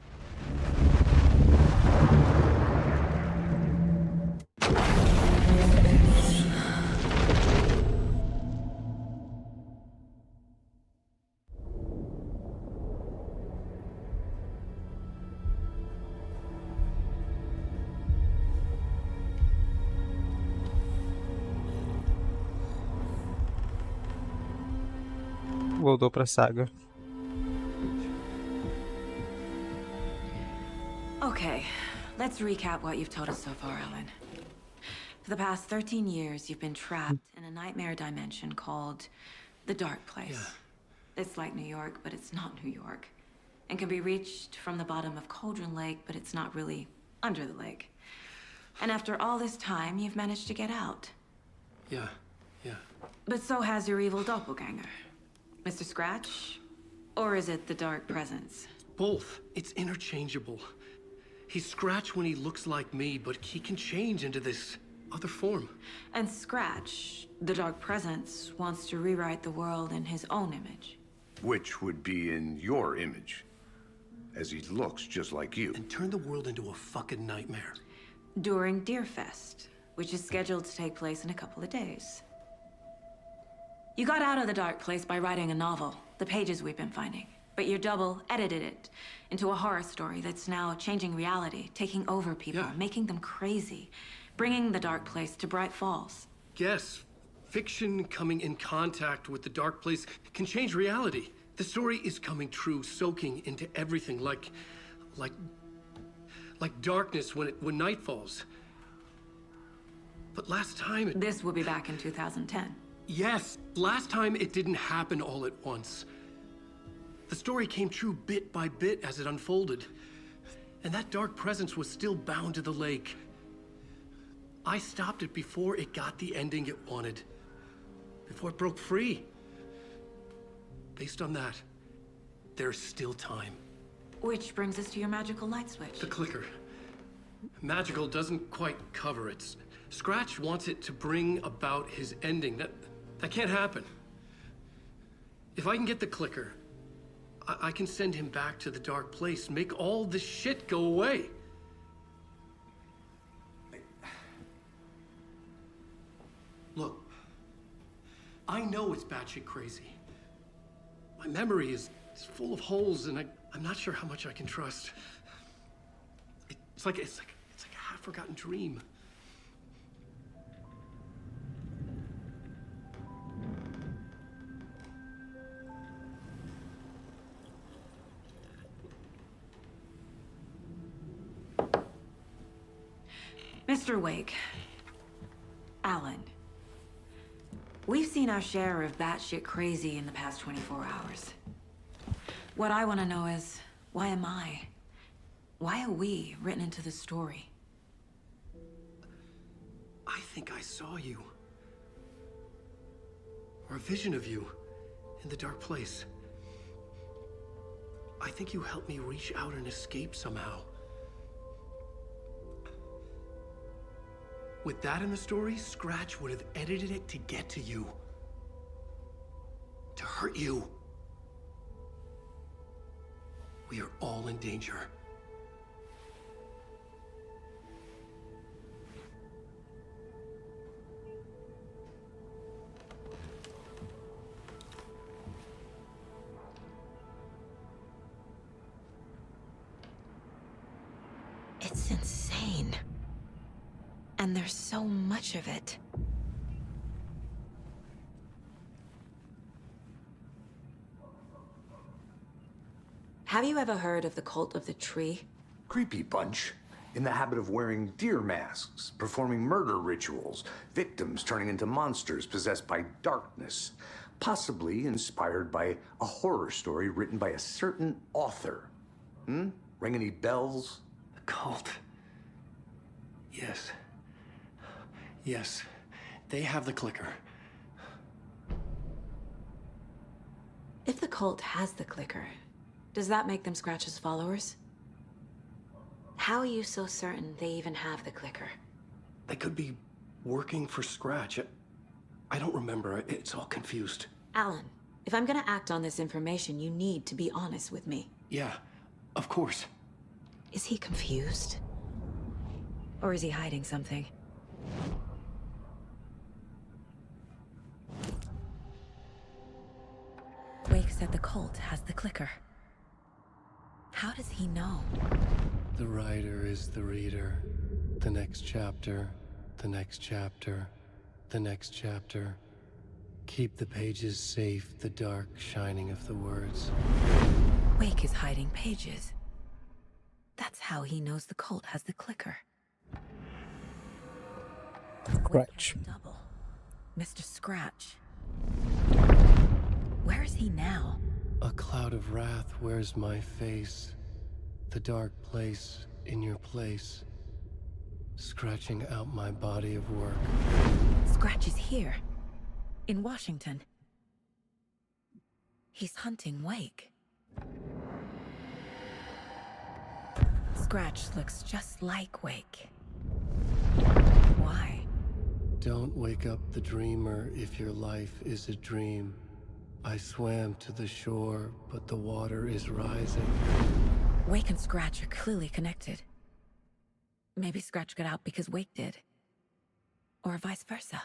Voltou pra saga. Okay, let's recap what you've told us so far, Ellen. For the past 13 years, you've been trapped in a nightmare dimension called the Dark Place. Yeah. It's like New York, but it's not New York. And can be reached from the bottom of Cauldron Lake, but it's not really under the lake. And after all this time, you've managed to get out. Yeah. But so has your evil doppelganger. Mr. Scratch? Or is it the Dark Presence? Both. It's interchangeable. He's Scratch when he looks like me, but he can change into this other form. And Scratch, the Dark Presence, wants to rewrite the world in his own image. Which would be in your image, as he looks just like you. And turn the world into a fucking nightmare. During Deerfest, which is scheduled to take place in a couple of days. You got out of the Dark Place by writing a novel, the pages we've been finding. But your double edited it into a horror story that's now changing reality, taking over people, making them crazy, bringing the Dark Place to Bright Falls. Yes, fiction coming in contact with the Dark Place can change reality. The story is coming true, soaking into everything, like darkness when night falls. But last time This will be back in 2010. Yes, last time it didn't happen all at once. The story came true bit by bit as it unfolded. And that dark presence was still bound to the lake. I stopped it before it got the ending it wanted. Before it broke free. Based on that, there's still time. Which brings us to your magical light switch. The clicker. Magical doesn't quite cover it. Scratch wants it to bring about his ending. That can't happen. If I can get the clicker, I can send him back to the Dark Place, make all this shit go away. Look, I know it's batshit crazy. My memory is full of holes, and I'm not sure how much I can trust. It's like a half-forgotten dream. Mr. Wake. Alan. We've seen our share of batshit crazy in the past 24 hours. What I want to know is, why am I? Why are we written into the story? I think I saw you. Or a vision of you in the dark place. I think you helped me reach out and escape somehow. With that in the story, Scratch would have edited it to get to you. To hurt you. We are all in danger. It's insane. And there's so much of it. Have you ever heard of the cult of the tree? Creepy bunch. In the habit of wearing deer masks, performing murder rituals, victims turning into monsters possessed by darkness, possibly inspired by a horror story written by a certain author. Ring any bells? The cult. Yes. Yes. They have the clicker. If the cult has the clicker, does that make them Scratch's followers? How are you so certain they even have the clicker? They could be working for Scratch. I don't remember. It's all confused. Alan, if I'm gonna act on this information, you need to be honest with me. Yeah, of course. Is he confused? Or is he hiding something? Wake said the cult has the clicker. How does he know? The writer is the reader. The next chapter, the next chapter, the next chapter. Keep the pages safe, the dark shining of the words. Wake is hiding pages. That's how he knows the cult has the clicker. Scratch. Wake has a double. Mr. Scratch. Where is he now? A cloud of wrath wears my face. The dark place in your place. Scratching out my body of work. Scratch is here. In Washington. He's hunting Wake. Scratch looks just like Wake. Why? Don't wake up the dreamer if your life is a dream. I swam to the shore, but the water is rising. Wake and Scratch are clearly connected. Maybe Scratch got out because Wake did. Or vice versa.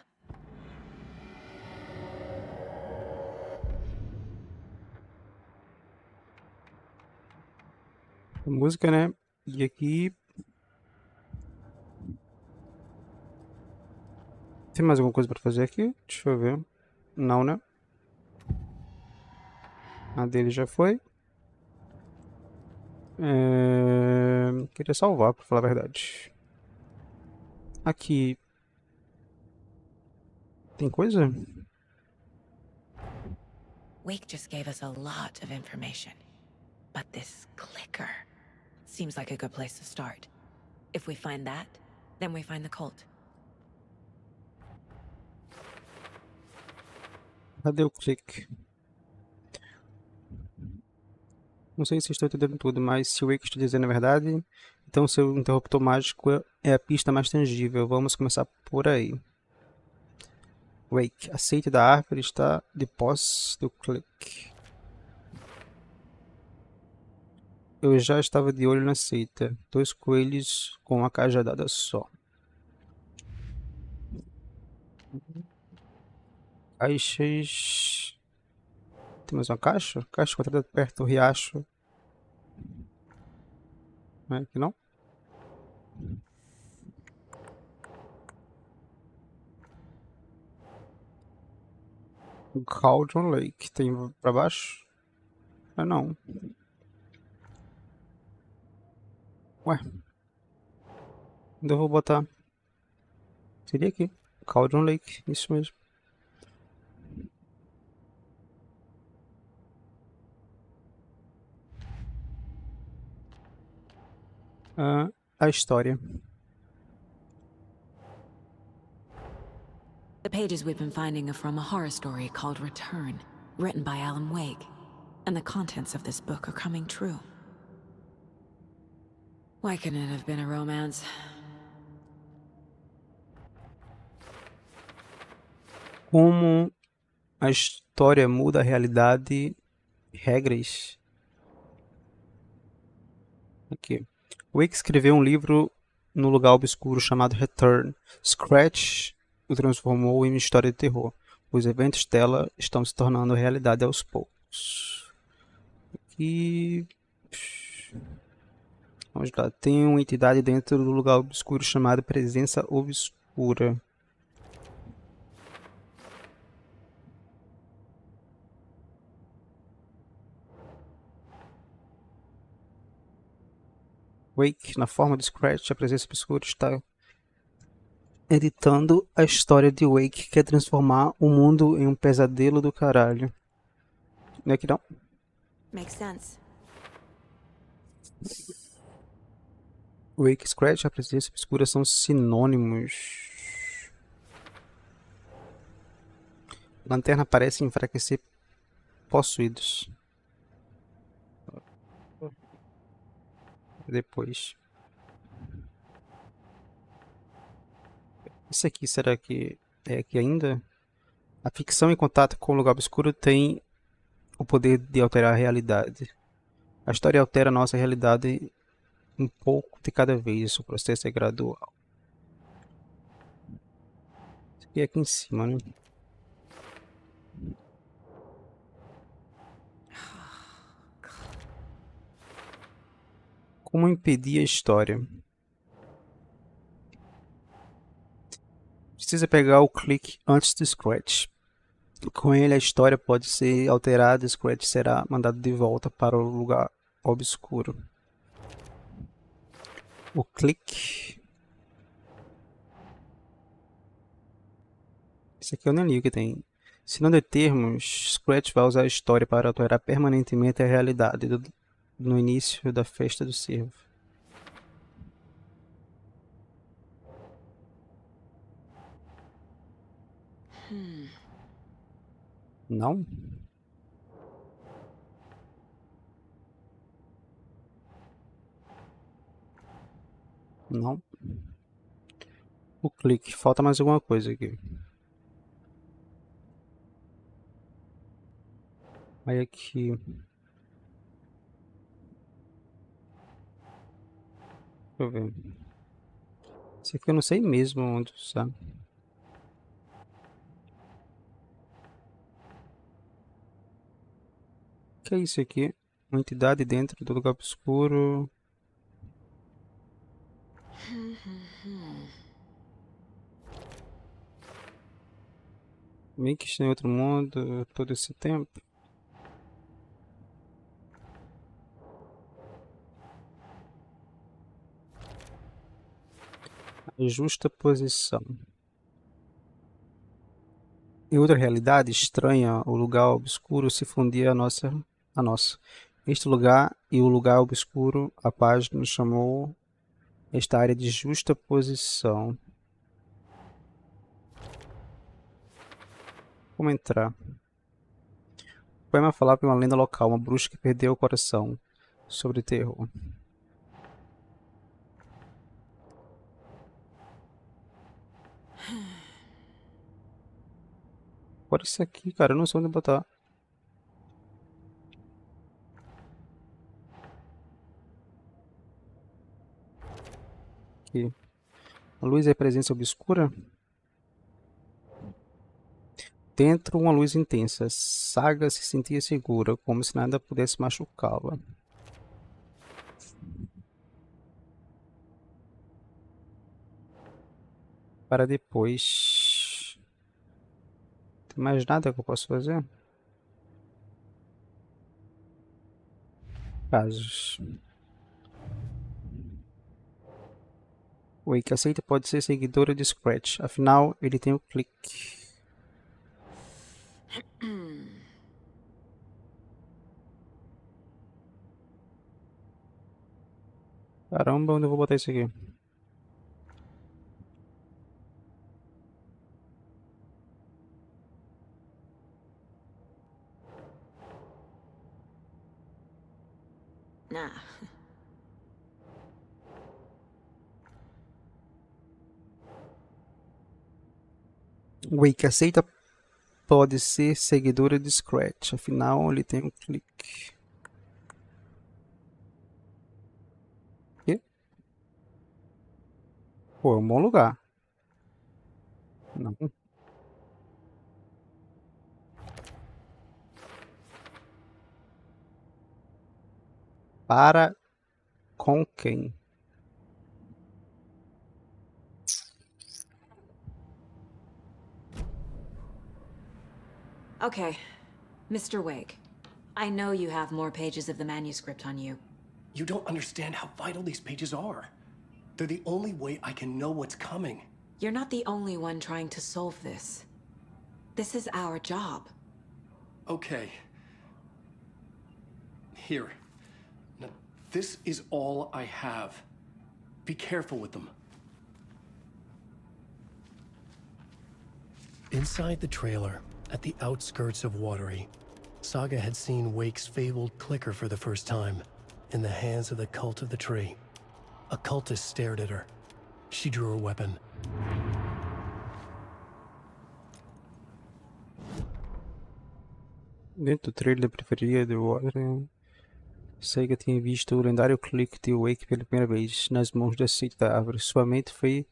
Música, né? E aqui... Tem mais alguma coisa pra fazer aqui? Deixa eu ver. Não, né? A dele já foi. Queria salvar, pra falar a verdade. Aqui... Tem coisa? Wake just gave us a lot of information. But this clicker seems like a good place to start. If we find that, then we find the cult. Cadê o clique? Não sei se estou entendendo tudo, mas se o Wake está dizendo a verdade, então seu interruptor mágico é a pista mais tangível. Vamos começar por aí. Wake, a seita da árvore está de posse do clique. Eu já estava de olho na seita. 2 coelhos com uma cajadada só. Caixas... Tem mais uma caixa? Caixa encontrada perto do riacho. Não é aqui não? Cauldron Lake. Tem pra baixo? Ah, não. Ué. Onde eu vou botar? Seria aqui. Cauldron Lake, isso mesmo. A história. The pages we've been finding are from a horror story called Return, written by Alan Wake. And the contents of this book are coming true. Why couldn't it have been a romance? Como a história muda a realidade, regras. Aqui. Wake escreveu um livro no lugar obscuro chamado Return. Scratch o transformou em uma história de terror. Os eventos dela estão se tornando realidade aos poucos. Aqui. Vamos lá. Tem uma entidade dentro do lugar obscuro chamada Presença Obscura. Wake, na forma de Scratch, a Presença Obscura está editando a história de Wake, que quer transformar o mundo em um pesadelo do caralho. Não é que não? Makes sense. Wake e Scratch, a Presença Obscura são sinônimos. Lanterna parece enfraquecer possuídos. Depois. Isso aqui, será que é aqui ainda? A ficção em contato com o lugar obscuro tem o poder de alterar a realidade. A história altera a nossa realidade um pouco de cada vez. O processo é gradual. Isso aqui é aqui em cima, né? Como impedir a história? Precisa pegar o clique antes do Scratch. Com ele a história pode ser alterada e o Scratch será mandado de volta para o lugar obscuro. O clique. Esse aqui eu nem li o que tem. Se não determos, Scratch vai usar a história para alterar permanentemente a realidade no início da festa do cervo. Não? Não. O clique. Falta mais alguma coisa aqui. Aí aqui. Deixa eu ver. Esse aqui eu não sei mesmo onde usar. O que é isso aqui? Uma entidade dentro do lugar obscuro. Meio que está em outro mundo todo esse tempo. A justa posição. Em outra realidade estranha, o lugar obscuro se fundia a nossa. Este lugar e o lugar obscuro, a página chamou esta área de justa posição. Como entrar? O poema falava de uma lenda local, uma bruxa que perdeu o coração, sobre terror. Agora isso aqui, cara, eu não sei onde botar. Aqui. A luz é presença obscura? Dentro, uma luz intensa. Saga se sentia segura, como se nada pudesse machucá-la. Para depois. Tem mais nada que eu posso fazer? Casos. Wake aceita pode ser seguidora de Scratch. Afinal, ele tem o clique. Caramba, onde eu vou botar isso aqui? Nah. Wake aceita pode ser seguidora de Scratch. Afinal, ele tem um clique. E? Pô, é um bom lugar. Não. Para com quem? Okay, Mr. Wake. I know you have more pages of the manuscript on you. You don't understand how vital these pages are. They're the only way I can know what's coming. You're not the only one trying to solve this. This is our job. Okay. Here. Now, this is all I have. Be careful with them. Inside the trailer, at the outskirts of Watery, Saga had seen Wake's fabled clicker for the first time, in the hands of the Cult of the Tree. A cultist stared at her. She drew her weapon. Dentro do trailer preferia do Water, Sega tinha visto o lendário clique de Wake pela primeira vez nas mãos da Seita da árvore. Sua mente foi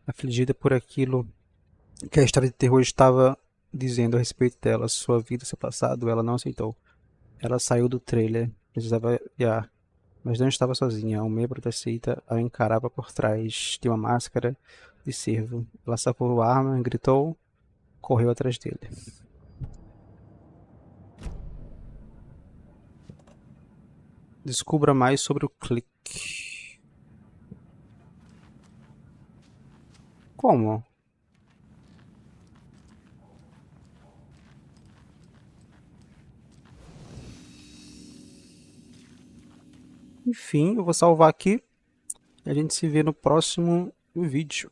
afligida por aquilo que a história de terror estava dizendo a respeito dela, sua vida, seu passado. Ela não aceitou. Ela saiu do trailer, precisava de ar, mas não estava sozinha. Um membro da seita a encarava por trás de uma máscara de cervo. Ela sacou a arma, gritou, correu atrás dele. Descubra mais sobre o clique. Como? Enfim, eu vou salvar aqui e a gente se vê no próximo vídeo.